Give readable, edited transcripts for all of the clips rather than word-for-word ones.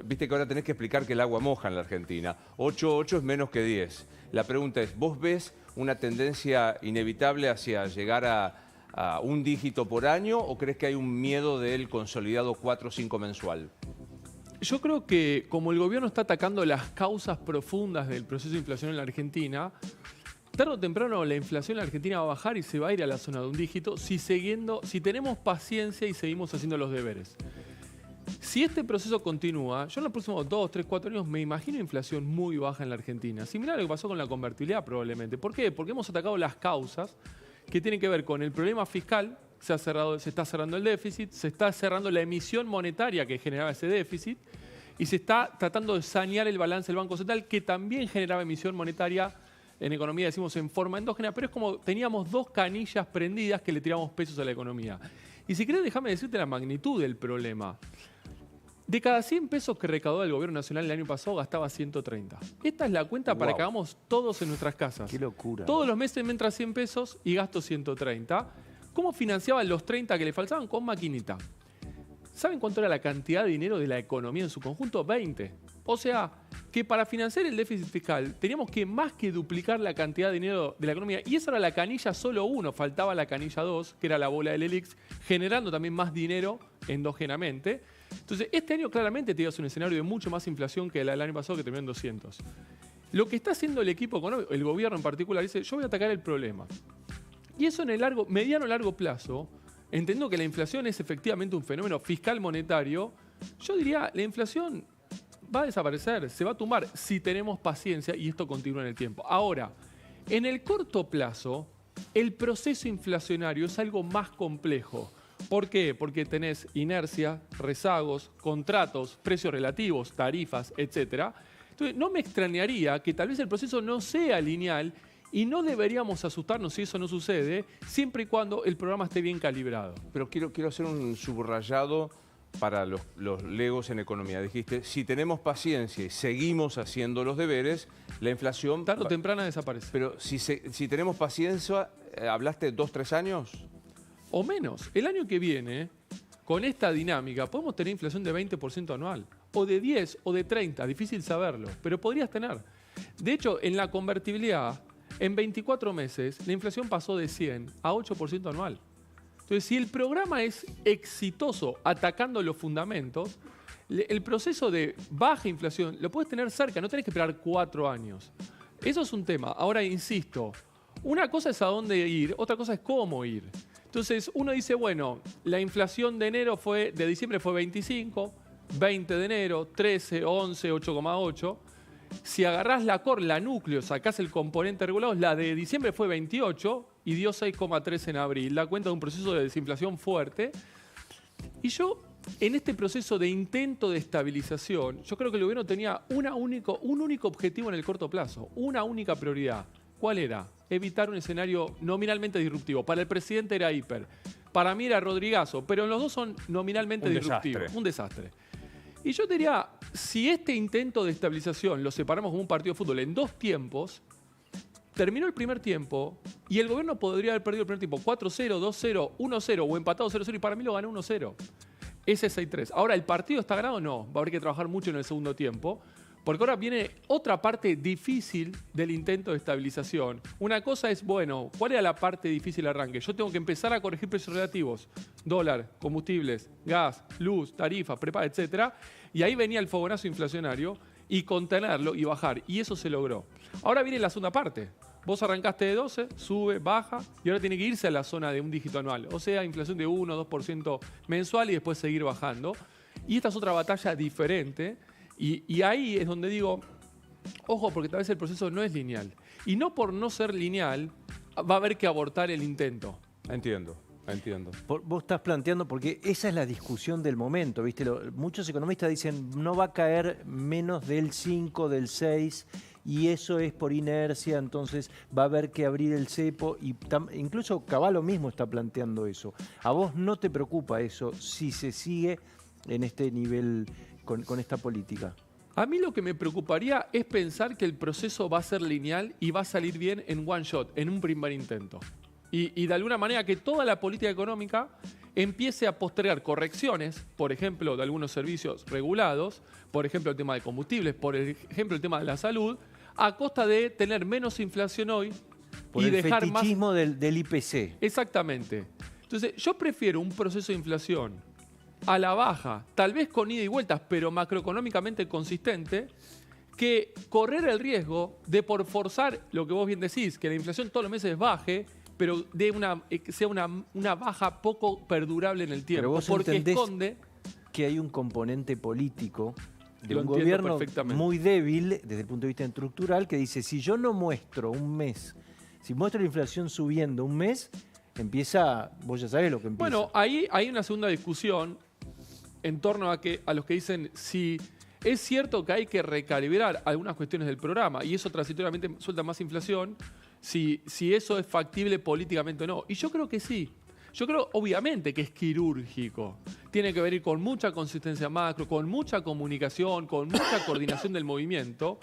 Viste que ahora tenés que explicar que el agua moja en la Argentina. 8,8 es menos que 10. La pregunta es, ¿vos ves una tendencia inevitable hacia llegar a un dígito por año o crees que hay un miedo del consolidado 4 o 5 mensual? Yo creo que como el gobierno está atacando las causas profundas del proceso de inflación en la Argentina, tarde o temprano la inflación en la Argentina va a bajar y se va a ir a la zona de un dígito si tenemos paciencia y seguimos haciendo los deberes. Si este proceso continúa, yo en los próximos 2, 3, 4 años me imagino inflación muy baja en la Argentina. Similar a lo que pasó con la convertibilidad probablemente. ¿Por qué? Porque hemos atacado las causas que tienen que ver con el problema fiscal. Se está cerrando el déficit, se está cerrando la emisión monetaria que generaba ese déficit y se está tratando de sanear el balance del Banco Central que también generaba emisión monetaria. En economía decimos en forma endógena, pero es como teníamos dos canillas prendidas que le tiramos pesos a la economía. Y si querés, déjame decirte la magnitud del problema. De cada 100 pesos que recaudó el gobierno nacional el año pasado, gastaba 130. Esta es la cuenta para que hagamos todos en nuestras casas. ¡Qué locura! Todos los meses me entra 100 pesos y gasto 130. ¿Cómo financiaban los 30 que le faltaban? Con maquinita. ¿Saben cuánto era la cantidad de dinero de la economía en su conjunto? 20. O sea, que para financiar el déficit fiscal teníamos que más que duplicar la cantidad de dinero de la economía. Y esa era la canilla solo 1, faltaba la canilla 2, que era la bola del ELIX, generando también más dinero endógenamente. Entonces, este año claramente te un escenario de mucho más inflación que el año pasado, que terminó en 200. Lo que está haciendo el equipo económico, el gobierno en particular, dice, yo voy a atacar el problema. Y eso en el mediano-largo plazo, entendiendo que la inflación es efectivamente un fenómeno fiscal monetario, yo diría, la inflación va a desaparecer, se va a tumbar si tenemos paciencia y esto continúa en el tiempo. Ahora, en el corto plazo, el proceso inflacionario es algo más complejo. ¿Por qué? Porque tenés inercia, rezagos, contratos, precios relativos, tarifas, etc. Entonces, no me extrañaría que tal vez el proceso no sea lineal y no deberíamos asustarnos si eso no sucede, siempre y cuando el programa esté bien calibrado. Pero quiero hacer un subrayado para los legos en economía. Dijiste, si tenemos paciencia y seguimos haciendo los deberes, la inflación... Tarde o temprano desaparece. Pero si tenemos paciencia, ¿hablaste de 2, 3 años? O menos. El año que viene, con esta dinámica, podemos tener inflación de 20% anual. O de 10 o de 30, difícil saberlo, pero podrías tener. De hecho, en la convertibilidad, en 24 meses, la inflación pasó de 100 a 8% anual. Entonces, si el programa es exitoso atacando los fundamentos, el proceso de baja inflación lo puedes tener cerca, no tenés que esperar 4 años. Eso es un tema. Ahora, insisto, una cosa es a dónde ir, otra cosa es cómo ir. Entonces, uno dice, bueno, la inflación de diciembre fue 25, 20 de enero, 13, 11, 8,8. Si agarrás la núcleo, sacás el componente regulado, la de diciembre fue 28 y dio 6,3 en abril. Da cuenta de un proceso de desinflación fuerte. Y yo, en este proceso de intento de estabilización, yo creo que el gobierno tenía un único objetivo en el corto plazo, una única prioridad. ¿Cuál era? Evitar un escenario nominalmente disruptivo. Para el presidente era hiper. Para mí era Rodrigazo, pero los dos son nominalmente disruptivos. Un desastre. Y yo diría, si este intento de estabilización lo separamos como un partido de fútbol en 2 tiempos, terminó el primer tiempo y el gobierno podría haber perdido el primer tiempo 4-0, 2-0, 1-0 o empatado 0-0 y para mí lo ganó 1-0. Ese es 6-3. Ahora, ¿el partido está ganado? No. Va a haber que trabajar mucho en el segundo tiempo. Porque ahora viene otra parte difícil del intento de estabilización. Una cosa es, bueno, ¿cuál era la parte difícil de arranque? Yo tengo que empezar a corregir precios relativos. Dólar, combustibles, gas, luz, tarifa, prepago, etc. Y ahí venía el fogonazo inflacionario y contenerlo y bajar. Y eso se logró. Ahora viene la segunda parte. Vos arrancaste de 12, sube, baja y ahora tiene que irse a la zona de un dígito anual. O sea, inflación de 1 2% mensual y después seguir bajando. Y esta es otra batalla diferente. Y ahí es donde digo, ojo, porque tal vez el proceso no es lineal. Y no por no ser lineal, va a haber que abortar el intento. Entiendo. Vos estás planteando, porque esa es la discusión del momento, ¿viste? Muchos economistas dicen, no va a caer menos del 5, del 6, y eso es por inercia, entonces va a haber que abrir el cepo, y incluso Cavallo mismo está planteando eso. ¿A vos no te preocupa eso si se sigue en este nivel con esta política? A mí lo que me preocuparía es pensar que el proceso va a ser lineal y va a salir bien en one shot, en un primer intento. Y de alguna manera que toda la política económica empiece a postergar correcciones, por ejemplo, de algunos servicios regulados, por ejemplo, el tema de combustibles, por ejemplo, el tema de la salud, a costa de tener menos inflación hoy Por y el dejar más... fetichismo del IPC. Exactamente. Entonces, yo prefiero un proceso de inflación a la baja, tal vez con ida y vueltas, pero macroeconómicamente consistente, que correr el riesgo de por forzar lo que vos bien decís, que la inflación todos los meses baje, pero sea una baja poco perdurable en el Pero tiempo, vos porque entendés esconde... que hay un componente político de Lo un entiendo gobierno perfectamente. muy débil desde el punto de vista estructural que dice, si yo no muestro un mes, si muestro la inflación subiendo un mes, empieza, vos ya sabés lo que empieza. Bueno, ahí hay una segunda discusión en torno a los que dicen si es cierto que hay que recalibrar algunas cuestiones del programa y eso transitoriamente suelta más inflación, si eso es factible políticamente o no. Y yo creo que sí. Yo creo, obviamente, que es quirúrgico. Tiene que ver con mucha consistencia macro, con mucha comunicación, con mucha coordinación del movimiento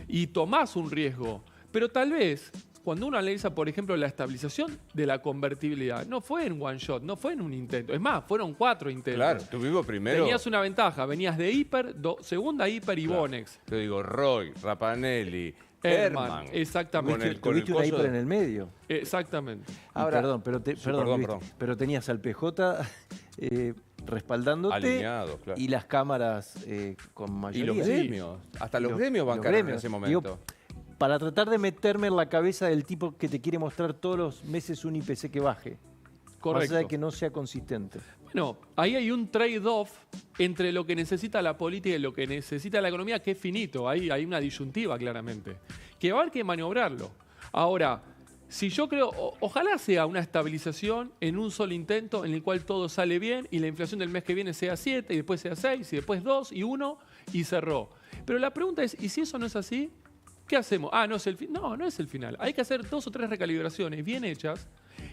y tomás un riesgo. Pero tal vez, cuando uno analiza, por ejemplo, la estabilización de la convertibilidad, no fue en one shot, no fue en un intento. Es más, fueron 4 intentos. Claro, tuvimos primero... Tenías una ventaja, venías de hiper, segunda hiper y Claro. Bonex. Te digo, Roy, Rapanelli, Herman. Exactamente. Tuviste una coso hiper de- en el medio. Exactamente. Y Ahora- perdón, Sí, perdón, Luis, perdón. pero tenías al PJ respaldándote Alineado, claro. y las cámaras con Y mayoría. los gremios. Hasta los gremios los bancaron en gremios. ese Digo, momento. para tratar de meterme en la cabeza del tipo que te quiere mostrar todos los meses un IPC que baje. Más Correcto. allá de que no sea consistente. Bueno, ahí hay un trade-off entre lo que necesita la política y lo que necesita la economía, que es finito. Ahí hay una disyuntiva, claramente. Que va a haber que maniobrarlo. Ahora, si yo creo, ojalá sea una estabilización en un solo intento en el cual todo sale bien y la inflación del mes que viene sea 7 y después sea 6 y después 2 y 1 y cerró. Pero la pregunta es, ¿y si eso no es así? ¿Qué hacemos? Ah, no es el final. No, no es el final. Hay que hacer 2 o 3 recalibraciones bien hechas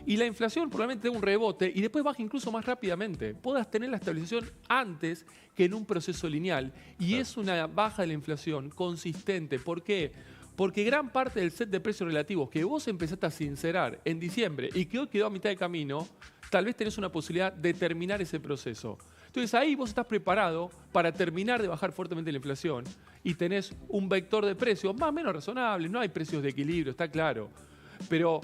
y la inflación probablemente dé un rebote y después baje incluso más rápidamente. Puedas tener la estabilización antes que en un proceso lineal. Y es una baja de la inflación consistente. ¿Por qué? Porque gran parte del set de precios relativos que vos empezaste a sincerar en diciembre y que hoy quedó a mitad de camino, tal vez tenés una posibilidad de terminar ese proceso. Entonces ahí vos estás preparado para terminar de bajar fuertemente la inflación y tenés un vector de precios más o menos razonable. No hay precios de equilibrio, está claro. Pero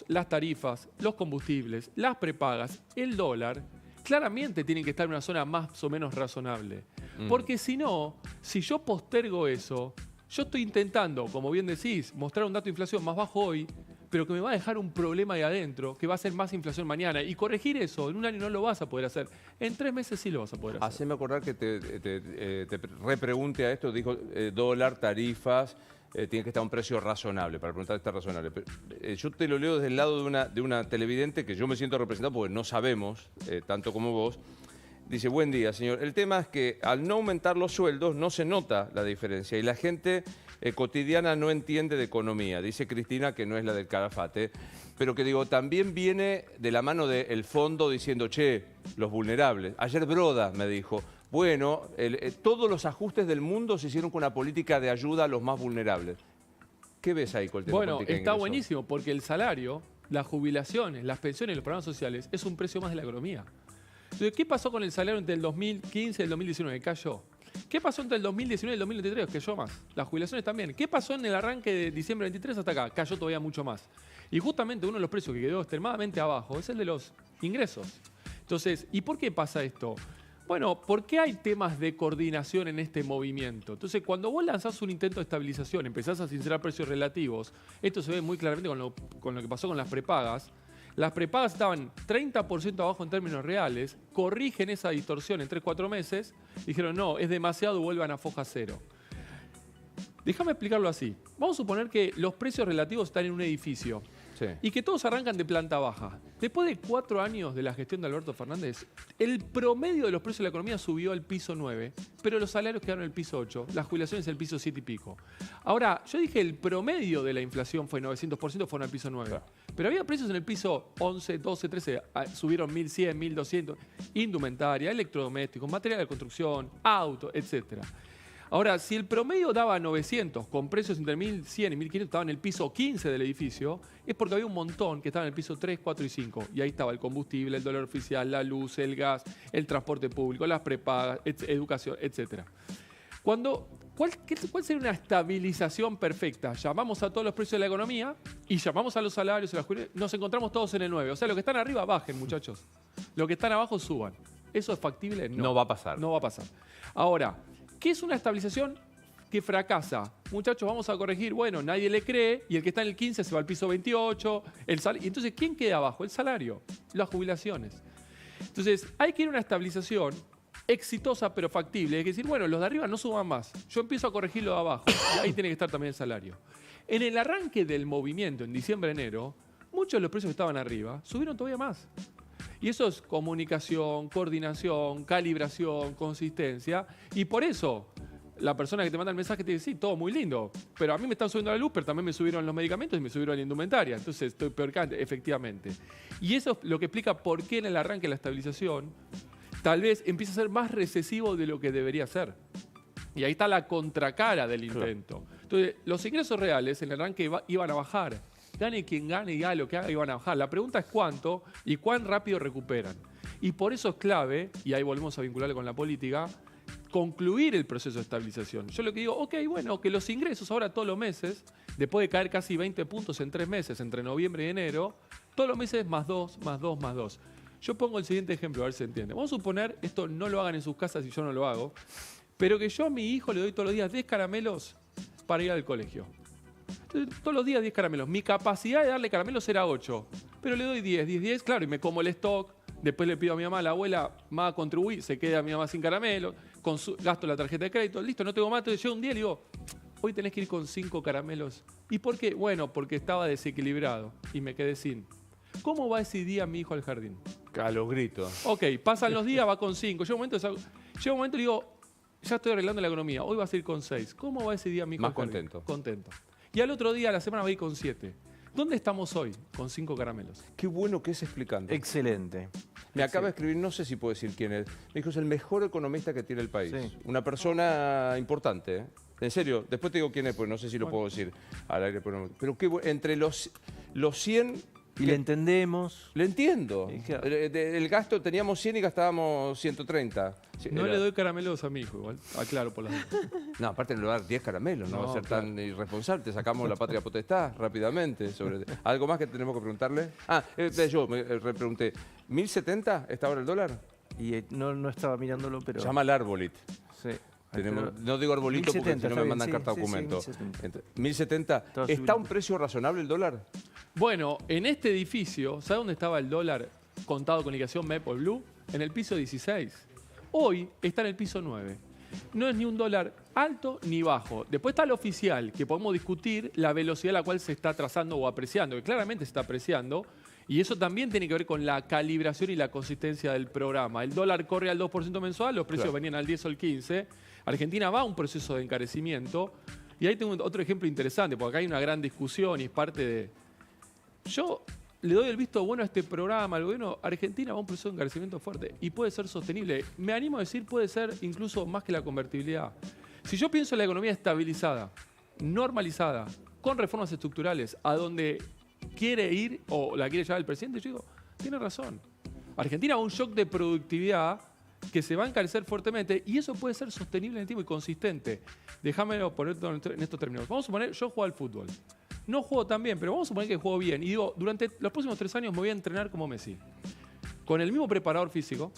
las tarifas, los combustibles, las prepagas, el dólar, claramente tienen que estar en una zona más o menos razonable. Porque si no, si yo postergo eso, yo estoy intentando, como bien decís, mostrar un dato de inflación más bajo hoy, pero que me va a dejar un problema ahí adentro, que va a ser más inflación mañana. Y corregir eso en un año no lo vas a poder hacer. En 3 meses sí lo vas a poder hacer. Haceme acordar que te repregunte a esto, dijo dólar, tarifas, tiene que estar a un precio razonable, para preguntar si está razonable. Pero, yo te lo leo desde el lado de una televidente que yo me siento representado porque no sabemos, tanto como vos. Dice, buen día, señor. El tema es que al no aumentar los sueldos no se nota la diferencia y la gente cotidiana no entiende de economía. Dice Cristina, que no es la del Calafate, pero que digo, también viene de la mano del fondo diciendo, che, los vulnerables. Ayer Broda me dijo, bueno, todos los ajustes del mundo se hicieron con una política de ayuda a los más vulnerables. ¿Qué ves ahí con el tema Bueno, política de está ingresos? buenísimo porque el salario, las jubilaciones, las pensiones, los programas sociales es un precio más de la economía. Entonces, ¿qué pasó con el salario entre el 2015 y el 2019? Cayó. ¿Qué pasó entre el 2019 y el 2023? Cayó más. Las jubilaciones también. ¿Qué pasó en el arranque de diciembre 23 hasta acá? Cayó todavía mucho más. Y justamente uno de los precios que quedó extremadamente abajo es el de los ingresos. Entonces, ¿y por qué pasa esto? Bueno, porque hay temas de coordinación en este movimiento. Entonces, cuando vos lanzás un intento de estabilización, empezás a sincerar precios relativos, esto se ve muy claramente con lo que pasó con las prepagas. Las prepagas estaban 30% abajo en términos reales, corrigen esa distorsión en 3-4 meses, dijeron no, es demasiado, vuelvan a foja cero. Déjame explicarlo así. Vamos a suponer que los precios relativos están en un edificio Sí. y que todos arrancan de planta baja. Después de 4 años de la gestión de Alberto Fernández, el promedio de los precios de la economía subió al piso 9, pero los salarios quedaron en el piso 8, las jubilaciones en el piso 7 y pico. Ahora, yo dije el promedio de la inflación fue 900%, fueron al piso 9. Claro. Pero había precios en el piso 11, 12, 13, subieron 1.100, 1.200, indumentaria, electrodomésticos, material de construcción, auto, etc. Ahora, si el promedio daba 900, con precios entre 1.100 y 1.500, estaba en el piso 15 del edificio, es porque había un montón que estaba en el piso 3, 4 y 5. Y ahí estaba el combustible, el dólar oficial, la luz, el gas, el transporte público, las prepagas, educación, etc. ¿Cuál sería una estabilización perfecta? Llamamos a todos los precios de la economía y llamamos a los salarios y las jubilaciones. Nos encontramos todos en el 9. O sea, los que están arriba bajen, muchachos. Los que están abajo suban. ¿Eso es factible? No. No va a pasar. No va a pasar. Ahora, ¿qué es una estabilización que fracasa? Muchachos, vamos a corregir. Bueno, nadie le cree y el que está en el 15 se va al piso 28. Y entonces, ¿quién queda abajo? El salario, las jubilaciones. Entonces, hay que ir a una estabilización exitosa pero factible. Es decir, bueno, los de arriba no suban más. Yo empiezo a corregir los de abajo. Y ahí tiene que estar también el salario. En el arranque del movimiento, en diciembre-enero, muchos de los precios que estaban arriba subieron todavía más. Y eso es comunicación, coordinación, calibración, consistencia. Y por eso la persona que te manda el mensaje te dice, sí, todo muy lindo, pero a mí me están subiendo la luz, pero también me subieron los medicamentos y me subieron la indumentaria. Entonces estoy peor que antes, efectivamente. Y eso es lo que explica por qué en el arranque de la estabilización tal vez empieza a ser más recesivo de lo que debería ser. Y ahí está la contracara del intento. Entonces, los ingresos reales en el arranque iban a bajar. Gane quien gane y haga lo que haga, iban a bajar. La pregunta es cuánto y cuán rápido recuperan. Y por eso es clave, y ahí volvemos a vincularlo con la política, concluir el proceso de estabilización. Yo lo que digo, ok, bueno, que los ingresos ahora todos los meses, después de caer casi 20 puntos en 3 meses, entre noviembre y enero, todos los meses más 2, más 2, más 2. Yo pongo el siguiente ejemplo, a ver si se entiende. Vamos a suponer, esto no lo hagan en sus casas y yo no lo hago, pero que yo a mi hijo le doy todos los días 10 caramelos para ir al colegio. Entonces, todos los días 10 caramelos. Mi capacidad de darle caramelos era 8, pero le doy 10, claro, y me como el stock. Después le pido a mi mamá, a la abuela, más contribuir, se queda mi mamá sin caramelo, gasto la tarjeta de crédito, listo, no tengo más. Entonces yo un día le digo, hoy tenés que ir con 5 caramelos. ¿Y por qué? Bueno, porque estaba desequilibrado y me quedé sin. ¿Cómo va ese día mi hijo al jardín? A los gritos. Ok, pasan los días, va con 5. Llega un momento y digo, ya estoy arreglando la economía, hoy va a ir con 6. ¿Cómo va ese día mi hijo Más al jardín? contento. Contento. Y al otro día, a la semana, va a ir con 7. ¿Dónde estamos hoy? Con 5 caramelos. Qué bueno que es explicando. Excelente. Me acaba de escribir, no sé si puedo decir quién es. Me dijo, es el mejor economista que tiene el país. Sí. Una importante, ¿eh? En serio, después te digo quién es, pues no sé si lo puedo decir al aire. Pero entre los 100... Y le entendemos. Le entiendo. Es que- El gasto, teníamos 100 y gastábamos 130. No le doy caramelos a mi hijo, igual. Aclaro por la No, aparte no le va a dar 10 caramelos, no, No, va a ser claro. tan irresponsable. Te sacamos la patria potestad rápidamente. ¿Algo más que tenemos que preguntarle? Yo me repregunté. ¿1070 está ahora el dólar? Y no estaba mirándolo, pero... Llama al Arbolit. Sí. Tenemos, Pero- no digo arbolito porque 1070, si no está me bien, mandan sí, carta sí, documento. sí, 1070. 1070. Todo ¿Está a subiendo. un precio razonable el dólar? Bueno, en este edificio, ¿sabe dónde estaba el dólar contado con liquidación MEP o Blue? En el piso 16. Hoy está en el piso 9. No es ni un dólar alto ni bajo. Después está el oficial, que podemos discutir la velocidad a la cual se está trazando o apreciando, que claramente se está apreciando. Y eso también tiene que ver con la calibración y la consistencia del programa. El dólar corre al 2% mensual, los precios Claro. venían al 10 o al 15. Argentina va a un proceso de encarecimiento. Y ahí tengo otro ejemplo interesante, porque acá hay una gran discusión y es parte de... Yo le doy el visto bueno a este programa, al gobierno. Argentina va a un proceso de encarecimiento fuerte y puede ser sostenible. Me animo a decir, puede ser incluso más que la convertibilidad. Si yo pienso en la economía estabilizada, normalizada, con reformas estructurales, a donde quiere ir o la quiere llevar el presidente, yo digo, tiene razón. Argentina va a un shock de productividad que se va a encarecer fuertemente y eso puede ser sostenible en el tiempo y consistente. Déjamelo poner en estos términos. Vamos a suponer, yo juego al fútbol. No juego tan bien, pero vamos a suponer que juego bien. Y digo, durante los próximos 3 años me voy a entrenar como Messi. Con el mismo preparador físico,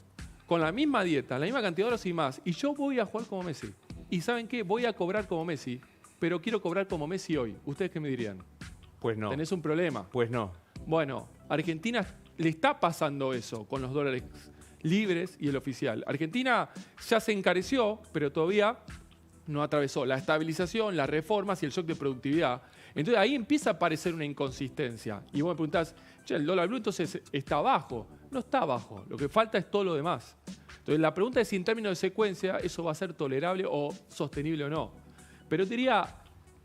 con la misma dieta, la misma cantidad de horas y más. Y yo voy a jugar como Messi. Y ¿saben qué? Voy a cobrar como Messi, pero quiero cobrar como Messi hoy. ¿Ustedes qué me dirían? Pues no. Tenés un problema. Pues no. Bueno, Argentina le está pasando eso con los dólares libres y el oficial. Argentina ya se encareció, pero todavía no atravesó la estabilización, las reformas y el shock de productividad. Entonces ahí empieza a aparecer una inconsistencia. Y vos me preguntás, che, el dólar blue entonces está bajo. No está bajo, lo que falta es todo lo demás. Entonces la pregunta es si en términos de secuencia eso va a ser tolerable o sostenible o no. Pero te diría,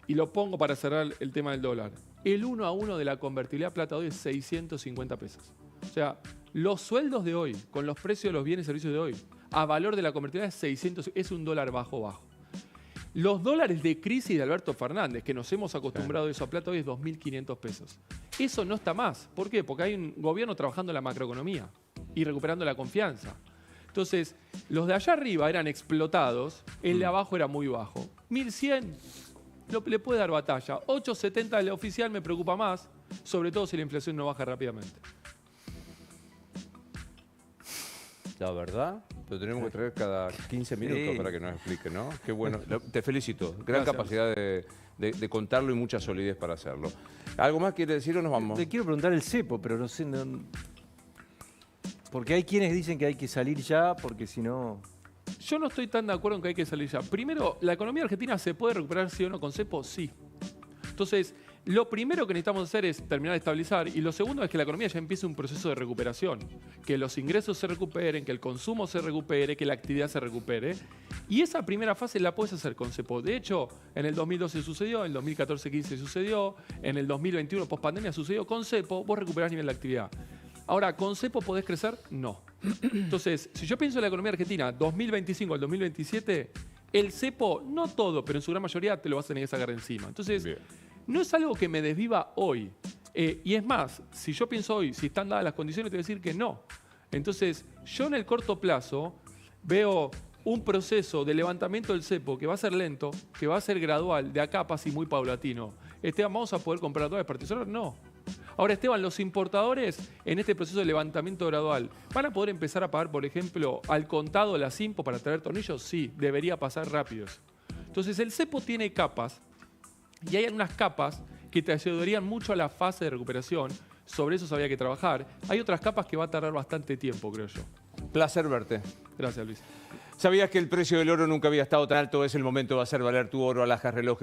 y lo pongo para cerrar el tema del dólar, el 1 a 1 de la convertibilidad plata hoy es 650 pesos. O sea, los sueldos de hoy, con los precios de los bienes y servicios de hoy, a valor de la convertibilidad es 600, es un dólar bajo. Los dólares de crisis de Alberto Fernández, que nos hemos acostumbrado a eso a plata, hoy es 2.500 pesos. Eso no está más. ¿Por qué? Porque hay un gobierno trabajando en la macroeconomía y recuperando la confianza. Entonces, los de allá arriba eran explotados, el de abajo era muy bajo. 1.100 le puede dar batalla. 8.70 del oficial me preocupa más, sobre todo si la inflación no baja rápidamente. La verdad, lo tenemos que traer cada 15 minutos para que nos explique, ¿no? Qué bueno. Te felicito. Gran Gracias. capacidad de contarlo y mucha solidez para hacerlo. ¿Algo más quiere decir o nos vamos? Te quiero preguntar el cepo, pero no sé. Porque hay quienes dicen que hay que salir ya, porque si no. Yo no estoy tan de acuerdo en que hay que salir ya. Primero, ¿la economía argentina se puede recuperar sí o no con cepo? Sí. Entonces, lo primero que necesitamos hacer es terminar de estabilizar y lo segundo es que la economía ya empiece un proceso de recuperación. Que los ingresos se recuperen, que el consumo se recupere, que la actividad se recupere. Y esa primera fase la puedes hacer con cepo. De hecho, en el 2012 sucedió, en el 2014-15 sucedió, en el 2021 post-pandemia sucedió. Con cepo vos recuperás nivel de actividad. Ahora, ¿con cepo podés crecer? No. Entonces, si yo pienso en la economía argentina 2025 al 2027, el cepo, no todo, pero en su gran mayoría te lo vas a tener que sacar de encima. Entonces, Bien. no es algo que me desviva hoy. Y es más, si yo pienso hoy, si están dadas las condiciones, te voy a decir que no. Entonces, yo en el corto plazo veo un proceso de levantamiento del cepo que va a ser lento, que va a ser gradual, de acá casi muy paulatino. Esteban, ¿vamos a poder comprar dólares particulares? No. Ahora, Esteban, los importadores en este proceso de levantamiento gradual, ¿van a poder empezar a pagar, por ejemplo, al contado las impo para traer tornillos? Sí, debería pasar rápido eso. Entonces, el cepo tiene capas y hay algunas capas que te ayudarían mucho a la fase de recuperación. Sobre eso había que trabajar. Hay otras capas que va a tardar bastante tiempo, creo yo. Placer verte. Gracias, Luis. ¿Sabías que el precio del oro nunca había estado tan alto? Es el momento de hacer valer tu oro. Alhajas Relojes